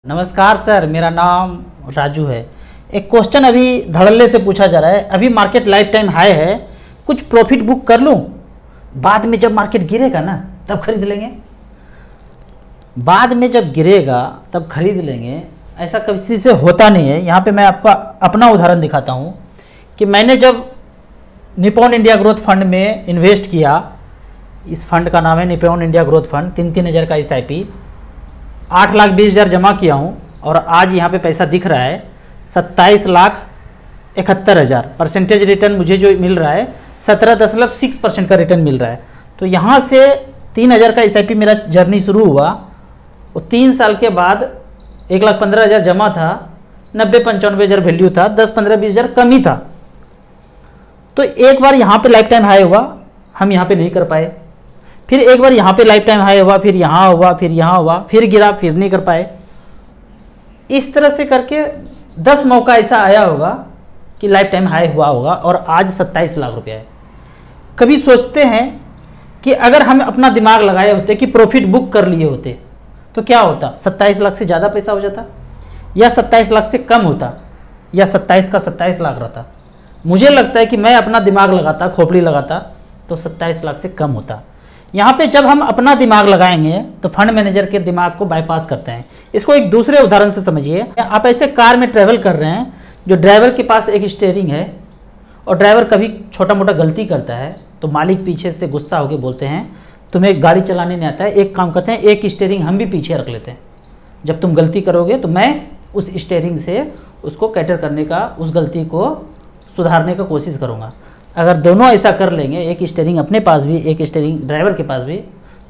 नमस्कार सर, मेरा नाम राजू है। एक क्वेश्चन अभी धड़ल्ले से पूछा जा रहा है। अभी मार्केट लाइफ टाइम हाई है, कुछ प्रॉफिट बुक कर लूं, बाद में जब मार्केट गिरेगा ना तब खरीद लेंगे। बाद में जब गिरेगा तब खरीद लेंगे, ऐसा किसी से होता नहीं है। यहाँ पे मैं आपको अपना उदाहरण दिखाता हूँ कि मैंने जब निप्पॉन इंडिया ग्रोथ फंड में इन्वेस्ट किया, इस फंड का नाम है निप्पॉन इंडिया ग्रोथ फंड, 3-3 हज़ार का SIP, 8,20,000 जमा किया हूँ और आज यहाँ पे पैसा दिख रहा है 27,71,000। परसेंटेज रिटर्न मुझे जो मिल रहा है 17.6% का रिटर्न मिल रहा है। तो यहाँ से 3,000 का SIP मेरा जर्नी शुरू हुआ और 3 साल के बाद 1,15,000 जमा था, 90-95 वैल्यू था, 10-15-20 कम ही था। तो एक बार यहाँ पे लाइफ टाइम हाई हुआ, हम यहाँ पे नहीं कर पाए। फिर एक बार यहाँ पे लाइफ टाइम हाई हुआ, फिर यहाँ हुआ, फिर यहाँ हुआ, फिर गिरा, फिर नहीं कर पाए। इस तरह से करके 10 मौका ऐसा आया होगा कि लाइफ टाइम हाई हुआ होगा और आज 27 लाख रुपया है। कभी सोचते हैं कि अगर हम अपना दिमाग लगाए होते कि प्रॉफिट बुक कर लिए होते तो क्या होता, 27 लाख से ज़्यादा पैसा हो जाता या 27 लाख से कम होता या 27 का 27 लाख रहता। मुझे लगता है कि मैं अपना दिमाग लगाता, खोपड़ी लगाता तो 27 लाख से कम होता। यहाँ पे जब हम अपना दिमाग लगाएंगे तो फंड मैनेजर के दिमाग को बाईपास करते हैं। इसको एक दूसरे उदाहरण से समझिए। आप ऐसे कार में ट्रैवल कर रहे हैं, जो ड्राइवर के पास एक स्टीयरिंग है और ड्राइवर कभी छोटा मोटा गलती करता है तो मालिक पीछे से गुस्सा होकर बोलते हैं तुम्हें गाड़ी चलाने नहीं आता है, एक काम करते हैं, एक स्टीयरिंग हम भी पीछे रख लेते हैं, जब तुम गलती करोगे तो मैं उस स्टीयरिंग से उसको कैटर करने का, उस गलती को सुधारने का कोशिश करूँगा। अगर दोनों ऐसा कर लेंगे, एक स्टीयरिंग अपने पास भी, एक स्टीयरिंग ड्राइवर के पास भी,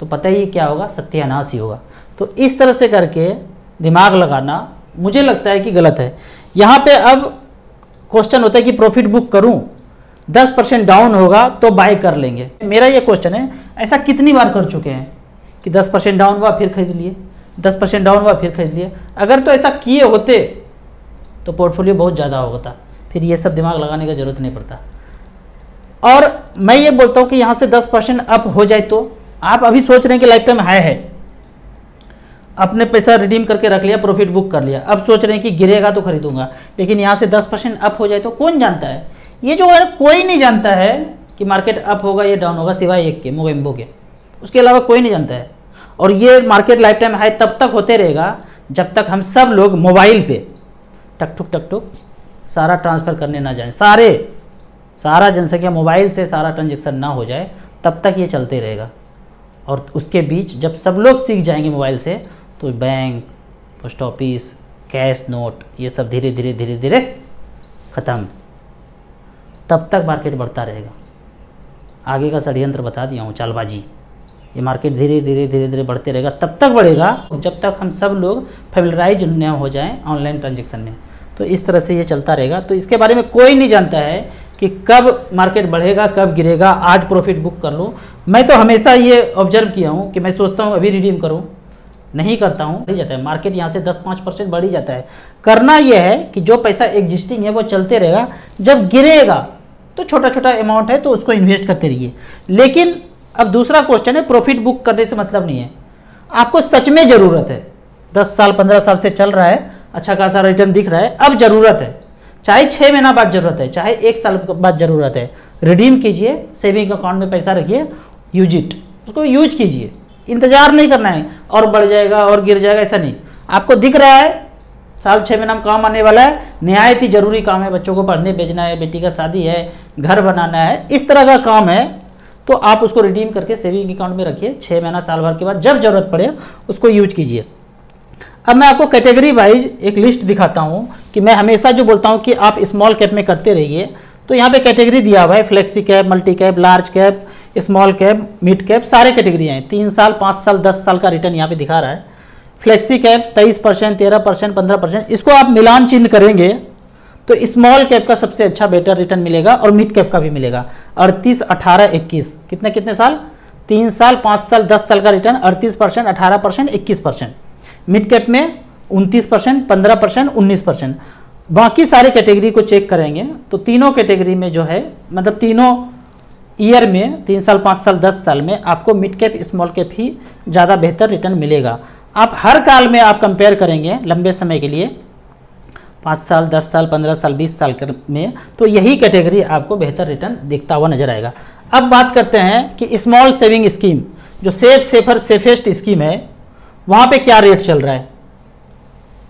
तो पता ही क्या होगा, सत्यानाश ही होगा। तो इस तरह से करके दिमाग लगाना मुझे लगता है कि गलत है। यहाँ पे अब क्वेश्चन होता है कि प्रॉफिट बुक करूँ, 10% डाउन होगा तो बाय कर लेंगे। मेरा ये क्वेश्चन है, ऐसा कितनी बार कर चुके हैं कि 10% डाउन हुआ फिर खरीद लिए, 10% डाउन हुआ फिर खरीद लिए। अगर तो ऐसा किए होते तो पोर्टफोलियो बहुत ज़्यादा होता, फिर ये सब दिमाग लगाने का जरूरत नहीं पड़ता। और मैं ये बोलता हूँ कि यहाँ से 10% अप हो जाए तो आप अभी सोच रहे हैं कि लाइफ टाइम हाई है, अपने पैसा रिडीम करके रख लिया, प्रॉफिट बुक कर लिया, अब सोच रहे हैं कि गिरेगा तो खरीदूंगा, लेकिन यहाँ से 10% अप हो जाए तो कौन जानता है? ये जो है कोई नहीं जानता है कि मार्केट अप होगा या डाउन होगा, सिवाय एक के, मोगेम्बो के, उसके अलावा कोई नहीं जानता है। और ये मार्केट लाइफ टाइम हाई तब तक होते रहेगा जब तक हम सब लोग मोबाइल पे टक टुक सारा ट्रांसफ़र करने ना जाएं, सारा जनसंख्या मोबाइल से सारा ट्रांजेक्शन ना हो जाए, तब तक ये चलते रहेगा। और उसके बीच जब सब लोग सीख जाएंगे मोबाइल से तो bank, post office, cash note, ये सब धीरे धीरे ख़त्म, तब तक मार्केट बढ़ता रहेगा। आगे का षड्यंत्र बता दिया हूँ, चालबाजी। ये मार्केट धीरे धीरे बढ़ते रहेगा, तब तक बढ़ेगा जब तक हम सब लोग फैमिलराइज न हो जाएं ऑनलाइन ट्रांजेक्शन में। तो इस तरह से ये चलता रहेगा। तो इसके बारे में कोई नहीं जानता है कि कब मार्केट बढ़ेगा, कब गिरेगा, आज प्रॉफिट बुक कर लूँ। मैं तो हमेशा ये ऑब्जर्व किया हूँ कि मैं सोचता हूँ अभी रिडीम करूँ, नहीं करता हूँ, बढ़ जाता है मार्केट, यहाँ से 10-5% बढ़ ही जाता है। करना यह है कि जो पैसा एग्जिस्टिंग है वो चलते रहेगा, जब गिरेगा तो छोटा छोटा अमाउंट है तो उसको इन्वेस्ट करते रहिए। लेकिन अब दूसरा क्वेश्चन है, प्रॉफिट बुक करने से मतलब नहीं है, आपको सच में ज़रूरत है, 10 साल 15 साल से चल रहा है, अच्छा खासा रिटर्न दिख रहा है, अब ज़रूरत है, चाहे 6 महीना बाद ज़रूरत है, चाहे 1 साल बाद ज़रूरत है, रिडीम कीजिए, सेविंग अकाउंट में पैसा रखिए, यूज इट, उसको यूज कीजिए। इंतज़ार नहीं करना है और बढ़ जाएगा और गिर जाएगा, ऐसा नहीं। आपको दिख रहा है साल 6 महीना में काम आने वाला है, निहायत ही ज़रूरी काम है, बच्चों को पढ़ने भेजना है, बेटी का शादी है, घर बनाना है, इस तरह का काम है, तो आप उसको रिडीम करके सेविंग अकाउंट में रखिए। 6 महीना साल भर के बाद जब ज़रूरत पड़े उसको यूज कीजिए। अब मैं आपको कैटेगरी वाइज एक लिस्ट दिखाता हूँ कि मैं हमेशा जो बोलता हूँ कि आप स्मॉल कैप में करते रहिए, तो यहाँ पे कैटेगरी दिया हुआ है, flexi cap, multi cap, large cap, small cap, mid cap, सारे कैटेगरी हैं। 3 साल, 5 साल, 10 साल का रिटर्न यहाँ पे दिखा रहा है। फ्लेक्सी कैप 23%, 13%, 15%, इसको आप मिलान चिन्ह करेंगे तो स्मॉल कैप का सबसे अच्छा बेटर रिटर्न मिलेगा और मिड कैप का भी मिलेगा। 38, 18, 21, कितने साल, 3 साल, 5 साल, 10 साल का रिटर्न 38%, 18%, 21%। मिड कैप में 29%, 15%, 19%। बाकी सारे कैटेगरी को चेक करेंगे तो तीनों कैटेगरी में जो है, मतलब तीनों ईयर में, 3 साल, 5 साल, 10 साल में आपको मिड कैप, स्मॉल कैप ही ज़्यादा बेहतर रिटर्न मिलेगा। आप हर काल में आप कंपेयर करेंगे लंबे समय के लिए, 5 साल, 10 साल, 15 साल, 20 साल में, तो यही कैटेगरी आपको बेहतर रिटर्न दिखता हुआ नजर आएगा। अब बात करते हैं कि स्मॉल सेविंग स्कीम, जो सेफेस्ट स्कीम है, वहाँ पे क्या रेट चल रहा है।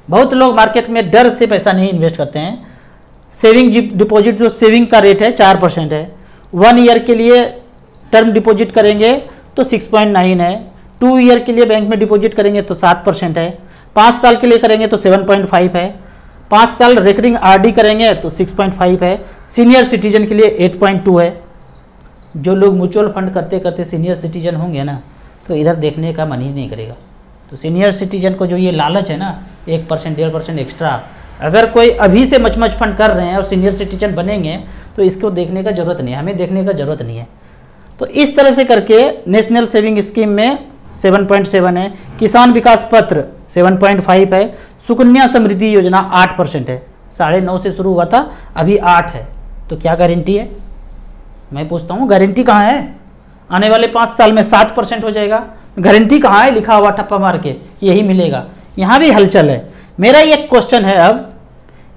बहुत लोग मार्केट में डर से पैसा नहीं इन्वेस्ट करते हैं। सेविंग डिपॉजिट जो सेविंग का रेट है 4% है। 1 ईयर के लिए टर्म डिपॉजिट करेंगे तो 6.9 है। 2 ईयर के लिए बैंक में डिपॉजिट करेंगे तो 7% है। 5 साल के लिए करेंगे तो 7.5 है। 5 साल रिकरिंग आरडी करेंगे तो 6.5 है। सीनियर सिटीजन के लिए 8.2 है। जो लोग म्यूचुअल फंड करते करते सीनियर सिटीजन होंगे ना, तो इधर देखने का मन ही नहीं करेगा। तो सीनियर सिटीजन को जो ये लालच है ना 1%, 1.5% एक्स्ट्रा, अगर कोई अभी से मच फंड कर रहे हैं और सीनियर सिटीजन बनेंगे तो इसको देखने का ज़रूरत नहीं है, हमें देखने का ज़रूरत नहीं है। तो इस तरह से करके नेशनल सेविंग स्कीम में 7.7 है। किसान विकास पत्र 7.5 है। सुकन्या समृद्धि योजना 8% है। 9.5 से शुरू हुआ था, अभी 8 है। तो क्या गारंटी है? मैं पूछता हूँ, गारंटी कहाँ है? आने वाले 5 साल में 7% हो जाएगा। गारंटी कहाँ है लिखा हुआ ठप्पा मार के कि यही मिलेगा? यहाँ भी हलचल है। मेरा एक क्वेश्चन है, अब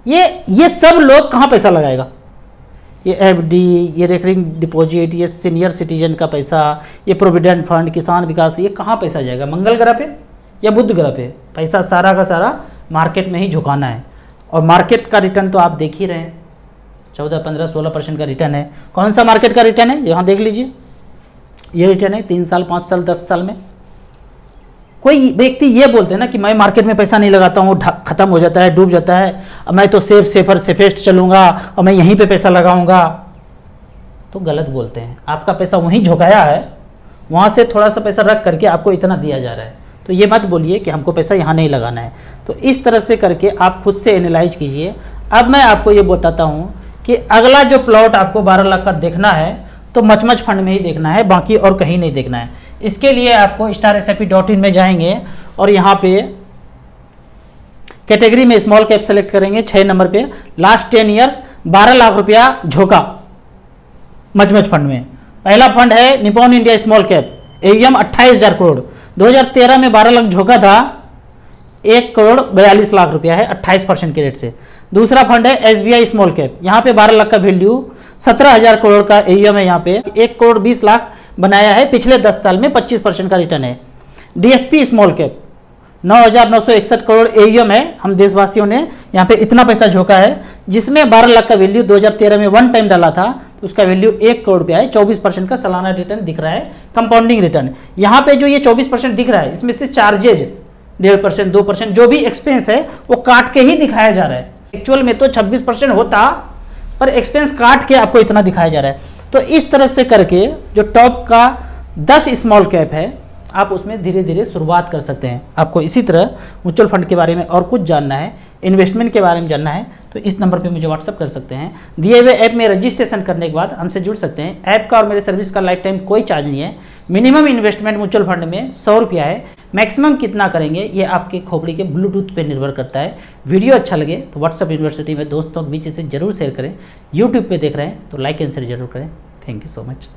ये सब लोग कहाँ पैसा लगाएगा? ये एफडी, ये रिकरिंग डिपॉजिट, ये सीनियर सिटीजन का पैसा, ये प्रोविडेंट फंड, किसान विकास, ये कहाँ पैसा जाएगा? मंगल ग्रह पे या बुध ग्रह पे? पैसा सारा का सारा मार्केट में ही झुकाना है। और मार्केट का रिटर्न तो आप देख ही रहे हैं, 14, 15, 16% का रिटर्न है। कौन सा मार्केट का रिटर्न है? यहाँ देख लीजिए, ये रिटर्न है 3 साल, 5 साल, 10 साल में। कोई व्यक्ति ये बोलते हैं ना कि मैं मार्केट में पैसा नहीं लगाता हूँ, खत्म हो जाता है, डूब जाता है, मैं तो सेफेस्ट चलूँगा और मैं यहीं पे पैसा लगाऊंगा, तो गलत बोलते हैं। आपका पैसा वहीं झुकाया है, वहाँ से थोड़ा सा पैसा रख करके आपको इतना दिया जा रहा है। तो ये मत बोलिए कि हमको पैसा यहाँ नहीं लगाना है। तो इस तरह से करके आप खुद से एनालाइज कीजिए। अब मैं आपको ये बताता हूँ कि अगला जो प्लॉट आपको 12 लाख का देखना है तो मच फंड में ही देखना है, बाकी और कहीं नहीं देखना है। इसके लिए आपको StarSIP.in में जाएंगे और यहाँ पे कैटेगरी में स्मॉल कैप सेलेक्ट करेंगे, 6 नंबर पे, लास्ट 10 ईयर्स 12 लाख रुपया झोंका मच फंड में। पहला फंड है Nippon India small cap, AUM 28,000 crore. 2013 में 12 लाख झोंका था, 1 करोड़ 42 लाख रुपया है 28% के रेट से। दूसरा फंड है SBI स्मॉल कैप, यहाँ पे 12 लाख का वैल्यू, 17,000 करोड़ का AUM है। यहाँ पे 1 करोड़ 20 लाख बनाया है, पिछले 10 साल में 25% का रिटर्न है। DSP small cap 9,961 crore AUM है। हम देशवासियों ने यहाँ पे इतना पैसा झोंका है, जिसमें 12 लाख का वैल्यू 2013 में 1 टाइम डाला था, तो उसका वैल्यू 1 करोड़ रुपया है। 24% का सालाना रिटर्न दिख रहा है, कंपाउंडिंग रिटर्न। यहाँ पे जो ये 24% दिख रहा है, इसमें से चार्जेज 1.5%, 2% जो भी एक्सपेंस है वो काट के ही दिखाया जा रहा है। एक्चुअल में तो 26% होता, पर एक्सपेंस काट के आपको इतना दिखाया जा रहा है। तो इस तरह से करके जो टॉप का 10 स्मॉल कैप है, आप उसमें धीरे धीरे शुरुआत कर सकते हैं। आपको इसी तरह म्यूचुअल फंड के बारे में और कुछ जानना है, इन्वेस्टमेंट के बारे में जानना है, तो इस नंबर पे मुझे व्हाट्सअप कर सकते हैं। दिए हुए ऐप में रजिस्ट्रेशन करने के बाद हमसे जुड़ सकते हैं। ऐप का और मेरे सर्विस का लाइफ टाइम कोई चार्ज नहीं है। मिनिमम इन्वेस्टमेंट म्यूचुअल फंड में 100 रुपया है। मैक्सिमम कितना करेंगे ये आपके खोपड़ी के ब्लूटूथ पे निर्भर करता है। वीडियो अच्छा लगे तो व्हाट्सअप यूनिवर्सिटी में दोस्तों के बीच इसे जरूर शेयर करें। यूट्यूब पे देख रहे हैं तो लाइक एंड शेयर जरूर करें। Thank you so much.